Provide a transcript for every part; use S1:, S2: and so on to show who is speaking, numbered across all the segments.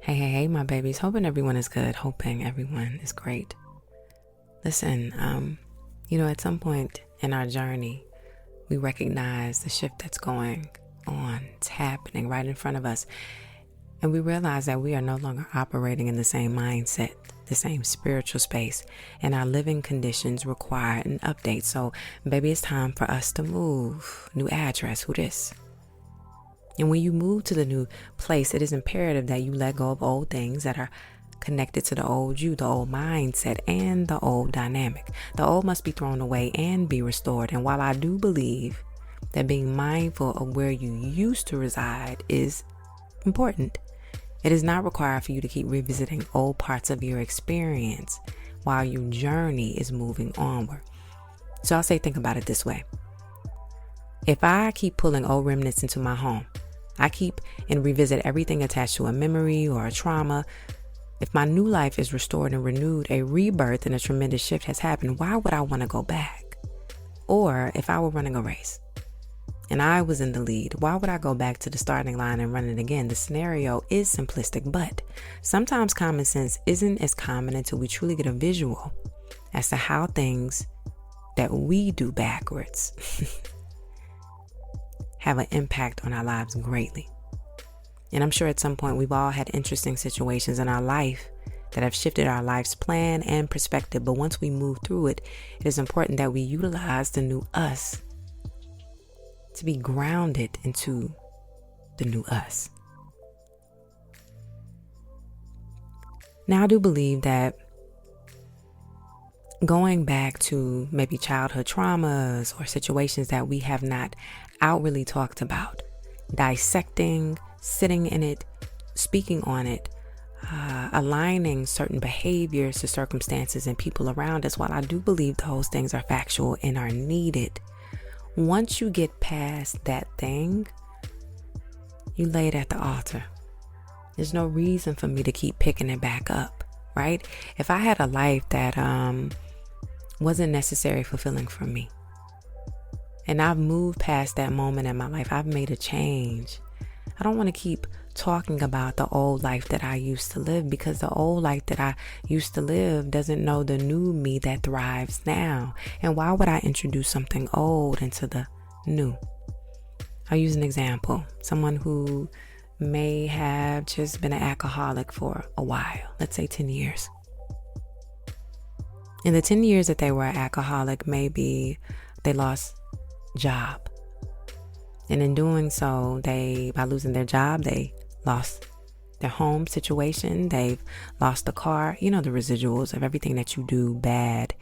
S1: Hey, my babies. Hoping everyone is good. Hoping everyone is great. Listen, at some point in our journey, we recognize the shift that's going on. It's happening right in front of us. And we realize that we are no longer operating in the same mindset, the same spiritual space, and our living conditions require an update. So, baby, it's time for us to move. New address, who this? And when you move to the new place, it is imperative that you let go of old things that are connected to the old you, the old mindset, and the old dynamic. The old must be thrown away and be restored. And while I do believe that being mindful of where you used to reside is important, it is not required for you to keep revisiting old parts of your experience while your journey is moving onward. So I'll say, think about it this way. If I keep pulling old remnants into my home, I keep and revisit everything attached to a memory or a trauma. If my new life is restored and renewed, a rebirth and a tremendous shift has happened, why would I want to go back? Or if I were running a race and I was in the lead, why would I go back to the starting line and run it again? The scenario is simplistic, but sometimes common sense isn't as common until we truly get a visual as to how things that we do backwards have an impact on our lives greatly. And I'm sure at some point we've all had interesting situations in our life that have shifted our life's plan and perspective. But once we move through it, it is important that we utilize the new us to be grounded into the new us. Now, I do believe that going back to maybe childhood traumas or situations that we have not outwardly talked about, dissecting, sitting in it, speaking on it, aligning certain behaviors to circumstances and people around us, while I do believe those things are factual and are needed, once you get past that thing, you lay it at the altar. There's no reason for me to keep picking it back up, right? If I had a life that wasn't necessarily fulfilling for me, and I've moved past that moment in my life, I've made a change, I don't want to keep talking about the old life that I used to live, because the old life that I used to live doesn't know the new me that thrives now. And why would I introduce something old into the new? I'll use an example. Someone who may have just been an alcoholic for a while, let's say 10 years. In the 10 years that they were an alcoholic, maybe they lost job. And in doing so, by losing their job, they lost their home situation. They've lost the car, the residuals of everything that you do bad.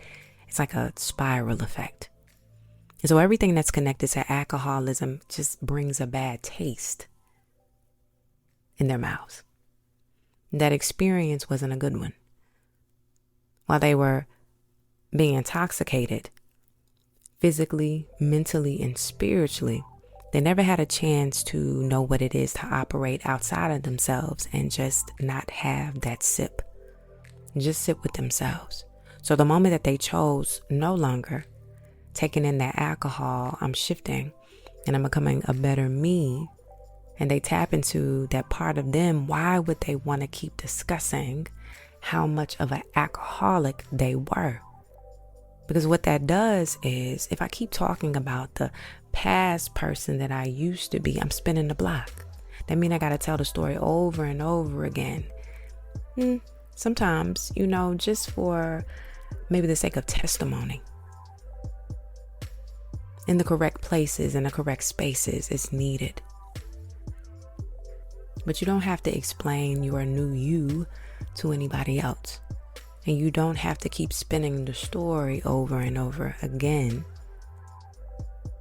S1: It's like a spiral effect. And so everything that's connected to alcoholism just brings a bad taste in their mouths. That experience wasn't a good one. While they were being intoxicated physically, mentally, and spiritually, they never had a chance to know what it is to operate outside of themselves and just not have that sip. Just sit with themselves. So the moment that they chose no longer taking in that alcohol, I'm shifting and I'm becoming a better me, and they tap into that part of them, why would they want to keep discussing how much of an alcoholic they were? Because what that does is, if I keep talking about the past person that I used to be, I'm spinning the block. That means I got to tell the story over and over again. Sometimes, just for maybe the sake of testimony. In the correct places, in the correct spaces, it's needed. But you don't have to explain your new you to anybody else. And you don't have to keep spinning the story over and over again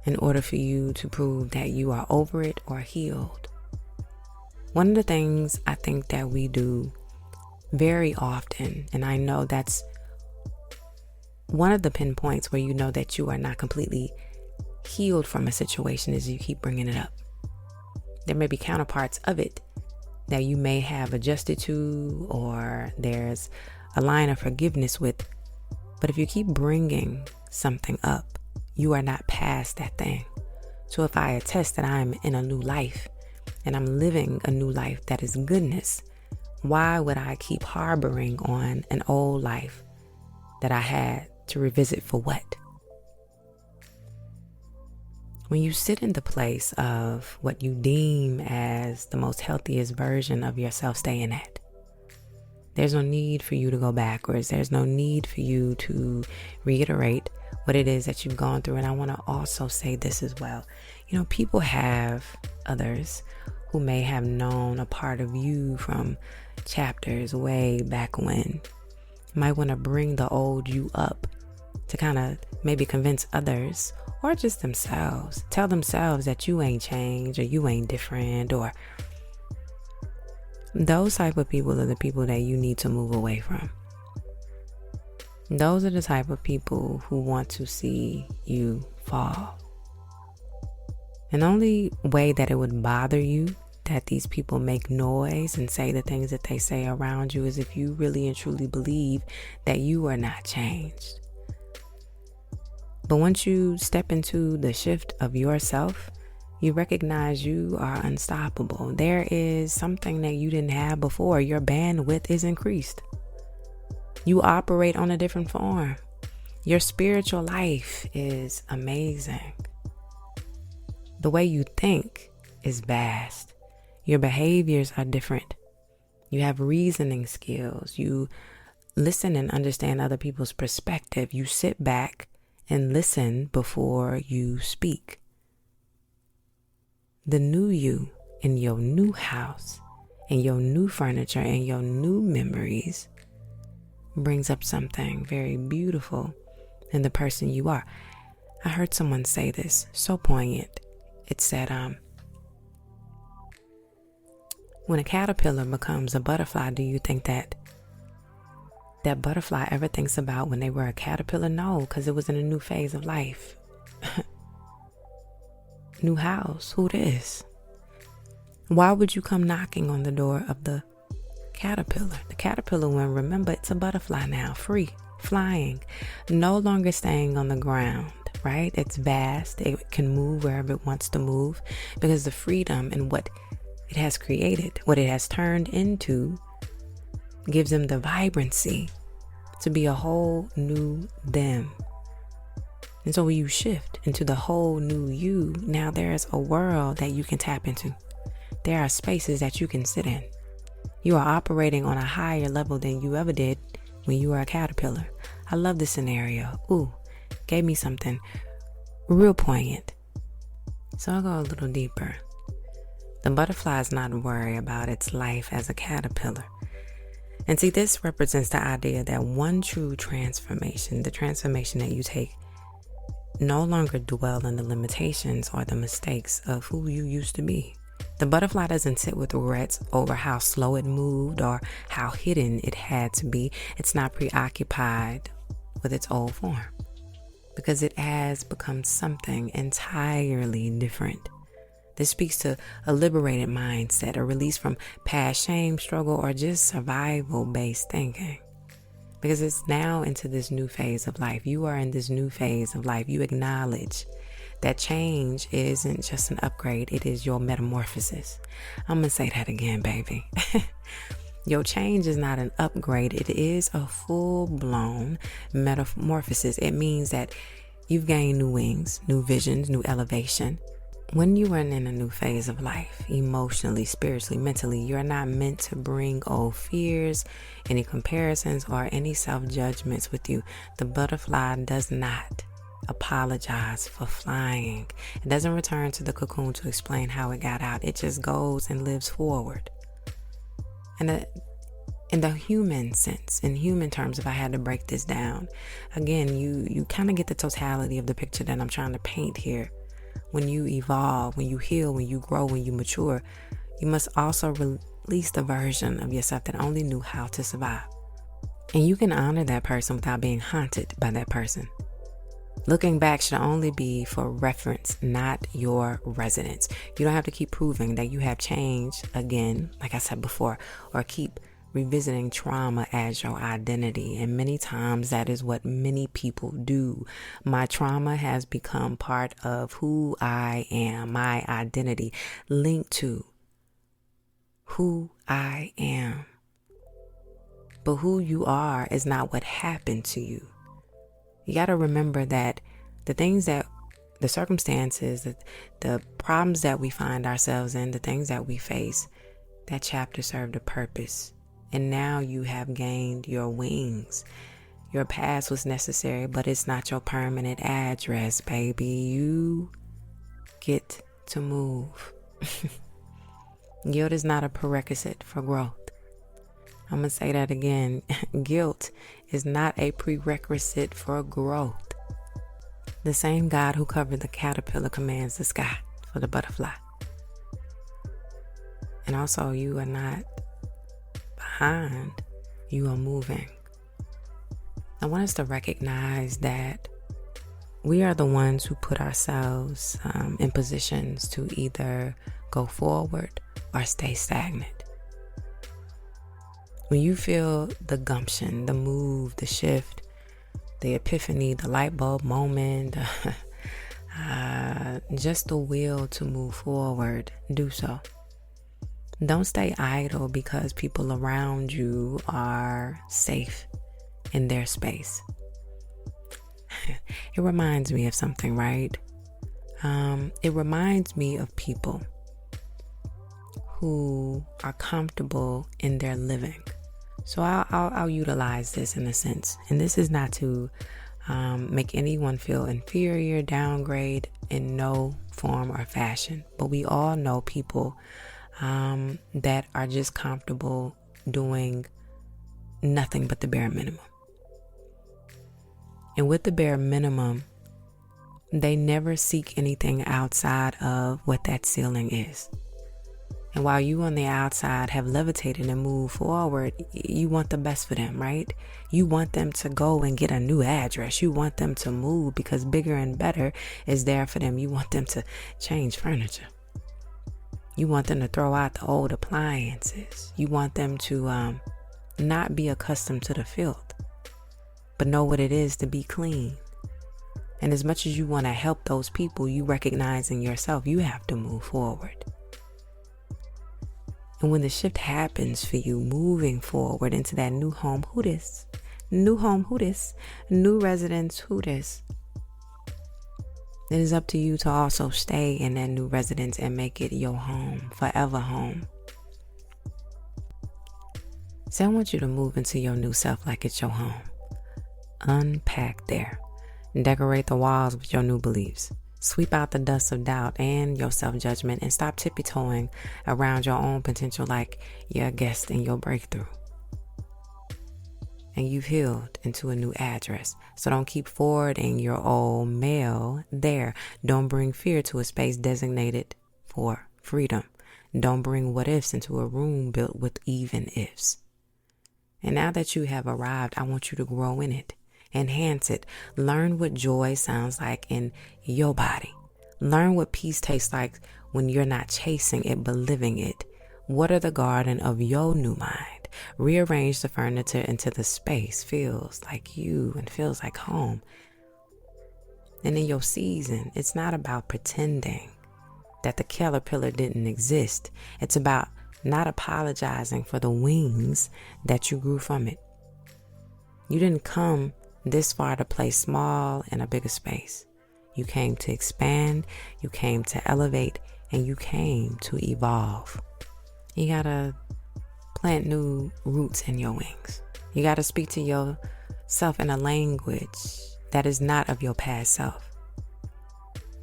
S1: in order for you to prove that you are over it or healed. One of the things I think that we do very often, and I know that's one of the pinpoints where you know that you are not completely healed from a situation, is you keep bringing it up. There may be counterparts of it that you may have adjusted to, or there's a line of forgiveness with, but if you keep bringing something up, you are not past that thing. So if I attest that I'm in a new life and I'm living a new life that is goodness, Why would I keep harboring on an old life that I had to revisit for what? When you sit in the place of what you deem as the most healthiest version of yourself staying at, there's no need for you to go backwards. There's no need for you to reiterate what it is that you've gone through. And I want to also say this as well. People have others who may have known a part of you from chapters way back when. Might want to bring the old you up to kind of maybe convince others or just themselves. Tell themselves that you ain't changed or you ain't different, or those type of people are the people that you need to move away from. Those are the type of people who want to see you fall. And the only way that it would bother you that these people make noise and say the things that they say around you is if you really and truly believe that you are not changed. But once you step into the shift of yourself, you recognize you are unstoppable. There is something that you didn't have before. Your bandwidth is increased. You operate on a different form. Your spiritual life is amazing. The way you think is vast. Your behaviors are different. You have reasoning skills. You listen and understand other people's perspective. You sit back and listen before you speak. The new you in your new house and your new furniture and your new memories brings up something very beautiful in the person you are. I heard someone say this, so poignant. It said, when a caterpillar becomes a butterfly, do you think that butterfly ever thinks about when they were a caterpillar? No, because it was in a new phase of life. New house, who this? Why would you come knocking on the door of the caterpillar? The caterpillar one, remember, it's a butterfly now, free, flying, no longer staying on the ground, right? It's vast. It can move wherever it wants to move because the freedom and what it has created, what it has turned into, gives them the vibrancy to be a whole new them. And so when you shift into the whole new you, now there's a world that you can tap into. There are spaces that you can sit in. You are operating on a higher level than you ever did when you were a caterpillar. I love this scenario. Ooh, gave me something real poignant. So I'll go a little deeper. The butterfly is not worried about its life as a caterpillar. And see, this represents the idea that one true transformation, the transformation that you take, no longer dwell in the limitations or the mistakes of who you used to be. The butterfly doesn't sit with regrets over how slow it moved or how hidden it had to be. It's not preoccupied with its old form because it has become something entirely different. This speaks to a liberated mindset, a release from past shame, struggle, or just survival-based thinking. Because it's now into this new phase of life. You are in this new phase of life. You acknowledge that change isn't just an upgrade. It is your metamorphosis. I'm going to say that again, baby. Your change is not an upgrade. It is a full-blown metamorphosis. It means that you've gained new wings, new visions, new elevation. When you are in a new phase of life, emotionally, spiritually, mentally, you're not meant to bring old fears, any comparisons, or any self-judgments with you. The butterfly does not apologize for flying. It doesn't return to the cocoon to explain how it got out. It just goes and lives forward. And in the human sense, in human terms, if I had to break this down, again, you kind of get the totality of the picture that I'm trying to paint here. When you evolve, when you heal, when you grow, when you mature, you must also release the version of yourself that only knew how to survive. And you can honor that person without being haunted by that person. Looking back should only be for reference, not your residence. You don't have to keep proving that you have changed again, like I said before, or keep revisiting trauma as your identity. And many times that is what many people do. My trauma has become part of who I am, my identity, linked to who I am. But who you are is not what happened to you. You got to remember that the circumstances, the problems that we find ourselves in, the things that we face, that chapter served a purpose. And now you have gained your wings. Your past was necessary, but it's not your permanent address, baby. You get to move. Guilt is not a prerequisite for growth. I'm going to say that again. Guilt is not a prerequisite for growth. The same God who covered the caterpillar commands the sky for the butterfly. And also, you are not behind, you are moving. I want us to recognize that we are the ones who put ourselves in positions to either go forward or stay stagnant. When you feel the gumption, the move, the shift, the epiphany, the light bulb moment, just the will to move forward, do so. Don't stay idle because people around you are safe in their space. It reminds me of something, right? It reminds me of people who are comfortable in their living. So I'll utilize this in a sense. And this is not to make anyone feel inferior, downgrade in no form or fashion. But we all know people that are just comfortable doing nothing but the bare minimum. And with the bare minimum, they never seek anything outside of what that ceiling is. And while you on the outside have levitated and moved forward, you want the best for them, right? You want them to go and get a new address. You want them to move because bigger and better is there for them. You want them to change furniture. You want them to throw out the old appliances. You want them to not be accustomed to the filth, but know what it is to be clean. And as much as you want to help those people, you recognize in yourself, you have to move forward. And when the shift happens for you, moving forward into that new home, who this? New home, who this? New residence, who this? It is up to you to also stay in that new residence and make it your home, forever home. So I want you to move into your new self like it's your home. Unpack there. Decorate the walls with your new beliefs. Sweep out the dust of doubt and your self-judgment and stop tippy-toeing around your own potential like you're a guest in your breakthrough. And you've healed into a new address. So don't keep forwarding your old mail there. Don't bring fear to a space designated for freedom. Don't bring what ifs into a room built with even ifs. And now that you have arrived, I want you to grow in it. Enhance it. Learn what joy sounds like in your body. Learn what peace tastes like when you're not chasing it but living it. Water the garden of your new mind. Rearrange the furniture into the space feels like you and feels like home. And in your season, it's not about pretending that the caterpillar didn't exist. It's about not apologizing for the wings that you grew from it. You didn't come this far to play small in a bigger space. You came to expand, you came to elevate, and you came to evolve. You gotta plant new roots in your wings. You gotta speak to yourself in a language that is not of your past self.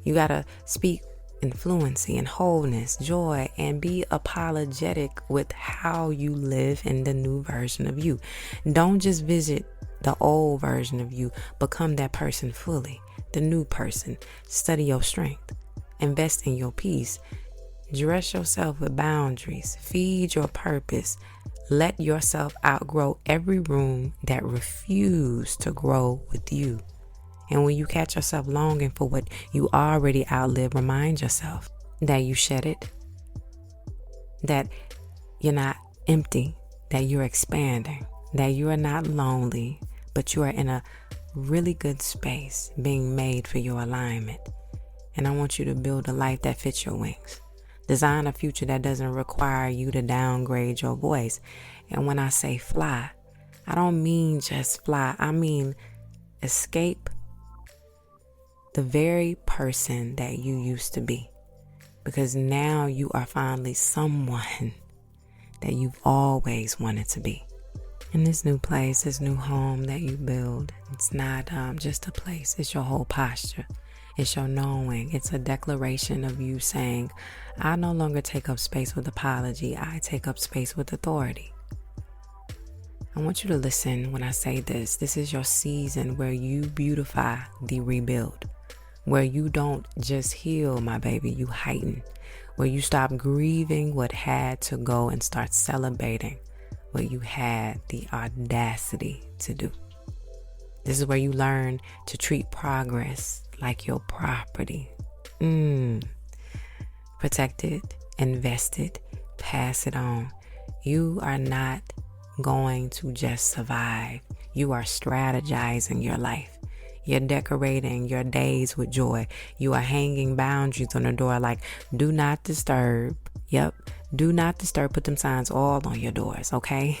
S1: You gotta speak in fluency and wholeness, joy, and be apologetic with how you live in the new version of you. Don't just visit the old version of you. Become that person fully, the new person. Study your strength. Invest in your peace. Dress yourself with boundaries. Feed your purpose. Let yourself outgrow every room that refused to grow with you. And when you catch yourself longing for what you already outlived, remind yourself that you shed it, that you're not empty, that you're expanding, that you are not lonely, but you are in a really good space being made for your alignment. And I want you to build a life that fits your wings. Design a future that doesn't require you to downgrade your voice. And when I say fly, I don't mean just fly. I mean escape the very person that you used to be. Because now you are finally someone that you've always wanted to be. In this new place, this new home that you build, it's not just a place. It's your whole posture. It's your knowing. It's a declaration of you saying, I no longer take up space with apology. I take up space with authority. I want you to listen when I say this. This is your season where you beautify the rebuild. Where you don't just heal, my baby, you heighten. Where you stop grieving what had to go and start celebrating what you had the audacity to do. This is where you learn to treat progress like your property. Protect it, invest it, pass it on. You are not going to just survive. You are strategizing your life. You're decorating your days with joy. You are hanging boundaries on the door like, do not disturb. Yep, do not disturb. Put them signs all on your doors, okay?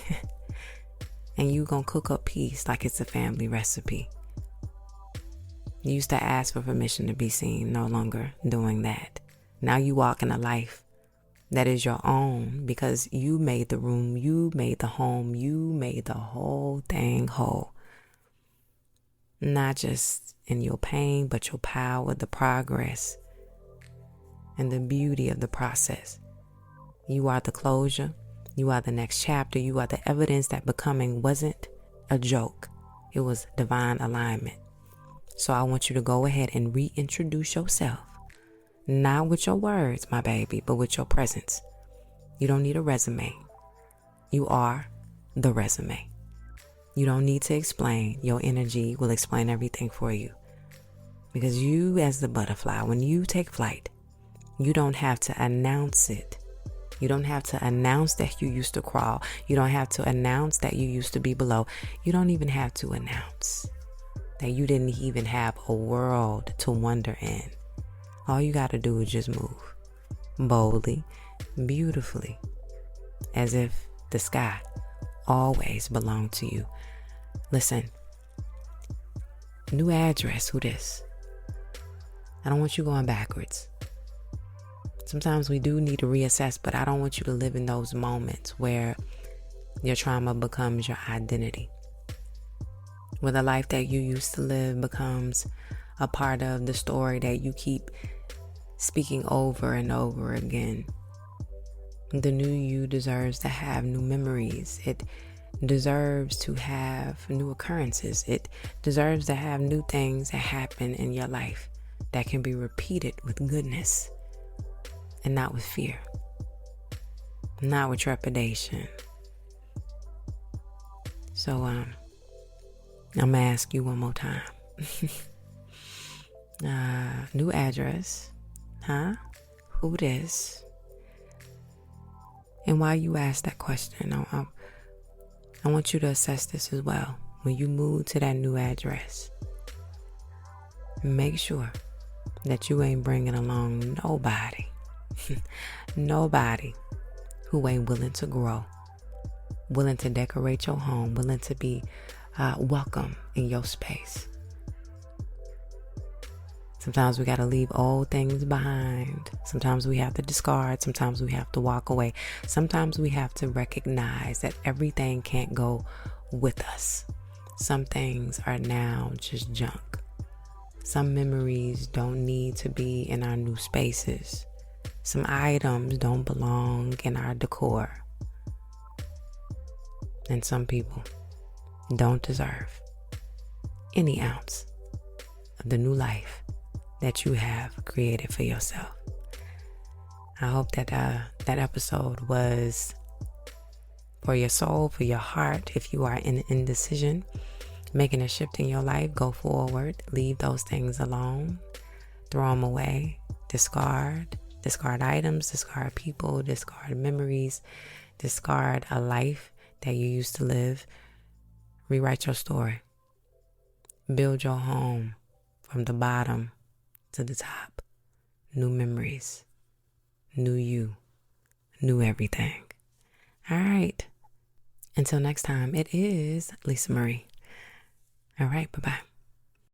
S1: And you gonna cook up peace like it's a family recipe. You used to ask for permission to be seen, no longer doing that. Now you walk in a life that is your own because you made the room, you made the home, you made the whole thing whole. Not just in your pain, but your power, the progress, and the beauty of the process. You are the closure. You are the next chapter. You are the evidence that becoming wasn't a joke. It was divine alignment. So I want you to go ahead and reintroduce yourself. Not with your words, my baby, but with your presence. You don't need a resume. You are the resume. You don't need to explain. Your energy will explain everything for you. Because you, as the butterfly, when you take flight, you don't have to announce it. You don't have to announce that you used to crawl. You don't have to announce that you used to be below. You don't even have to announce that you didn't even have a world to wander in. All you got to do is just move boldly, beautifully, as if the sky always belonged to you. Listen, new address, who this? I don't want you going backwards. Sometimes we do need to reassess, but I don't want you to live in those moments where your trauma becomes your identity. Where the life that you used to live becomes a part of the story that you keep speaking over and over again. The new you deserves to have new memories. It deserves to have new occurrences. It deserves to have new things that happen in your life that can be repeated with goodness and not with fear, not with trepidation. So I'm gonna ask you one more time. New address, huh? Who this? And while you ask that question, I want you to assess this as well. When you move to that new address, make sure that you ain't bringing along nobody, nobody who ain't willing to grow, willing to decorate your home, willing to be welcome in your space. Sometimes we got to leave old things behind. Sometimes we have to discard. Sometimes we have to walk away. Sometimes we have to recognize that everything can't go with us. Some things are now just junk. Some memories don't need to be in our new spaces. Some items don't belong in our decor. And some people don't deserve any ounce of the new life that you have created for yourself. I hope that that episode was for your soul, for your heart. If you are in indecision, making a shift in your life, go forward. Leave those things alone. Throw them away. Discard items, discard people, discard memories, discard a life that you used to live. Rewrite your story. Build your home from the bottom to the top. New memories, new you, new everything. All right. Until next time, it is Lisa Marie. All right, bye-bye.